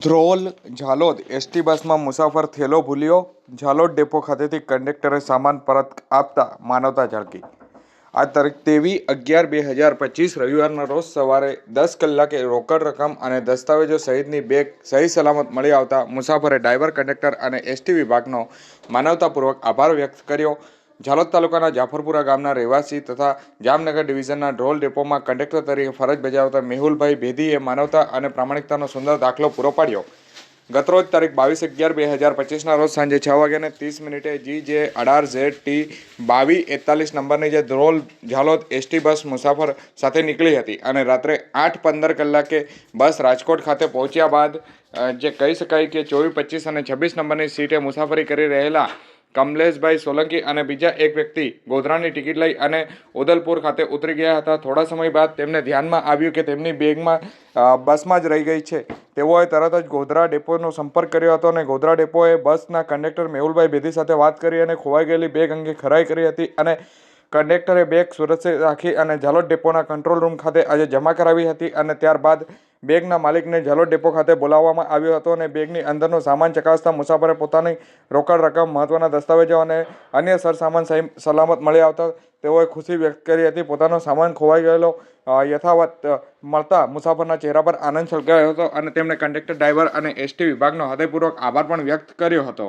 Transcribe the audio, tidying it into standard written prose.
Dhrol Jhalod ST બસમાં મુસાફર થેલો ભૂલ્યો, ઝાલોદ ડેપો ખાતેથી કંડક્ટરે સામાન પરત આપતા માનવતા ઝળકી। આ તારીખ 23/11/2025 રવિવારના રોજ સવારે 10 કલાકે રોકડ રકમ અને દસ્તાવેજો સહિતની બેગ સહી સલામત મળી આવતા મુસાફરે ડ્રાઈવર, કંડક્ટર અને એસટી વિભાગનો માનવતાપૂર્વક આભાર વ્યક્ત કર્યો। ઝાલોદ તાલુકાના જાફરપુરા ગામના રહેવાસી તથા જામનગર ડિવિઝનના ધ્રોલ ડેપોમાં કંડક્ટર તરીકે ફરજ બજાવતા મેહુલભાઈ ભેદીએ માનવતા અને પ્રામાણિકતાનો સુંદર દાખલો પૂરો પાડ્યો। ગતરોજ તારીખ 22/11/2025ના રોજ સાંજે 6:30 GJ18ZT 2241 નંબરની જે ધ્રોલ ઝાલોદ એસટી બસ મુસાફર સાથે નીકળી હતી અને રાત્રે 8:15 કલાકે બસ રાજકોટ ખાતે પહોંચ્યા બાદ જે કહી શકાય કે 24, 25 અને 26 નંબરની સીટે મુસાફરી કરી રહેલા કમલેશભાઈ સોલંકી અને બીજા એક વ્યક્તિ ગોધરાની ટિકિટ લઈ અને ઉદલપુર ખાતે ઉતરી ગયા હતા। થોડા સમય બાદ તેમને ધ્યાનમાં આવ્યું કે તેમની બેગમાં બસમાં જ રહી ગઈ છે। તેઓએ તરત જ ગોધરા ડેપોનો સંપર્ક કર્યો હતો અને ગોધરા ડેપોએ બસના કંડક્ટર મેહુલભાઈ ભેદી સાથે વાત કરી અને ખોવાઈ ગયેલી બેગ અંગે ખરાઈ કરી હતી અને કંડક્ટરે બેગ સુરક્ષિત રાખી અને ઝાલોદ ડેપોના કંટ્રોલ રૂમ ખાતે આજે જમા કરાવી હતી અને ત્યારબાદ બેગના માલિકને ઝાલોદ ડેપો ખાતે બોલાવવામાં આવ્યો હતો અને બેગની અંદરનો સામાન ચકાસતા મુસાફરે પોતાની રોકડ રકમ, મહત્વના દસ્તાવેજો અને અન્ય સરસામાન સલામત મળી આવતા તેઓએ ખુશી વ્યક્ત કરી હતી। પોતાનો સામાન ખોવાઈ ગયેલો યથાવત મળતા મુસાફરના ચહેરા પર આનંદ છલકાયો હતો અને તેમણે કંડક્ટર, ડ્રાઈવર અને એસટી વિભાગનો હૃદયપૂર્વક આભાર પણ વ્યક્ત કર્યો હતો।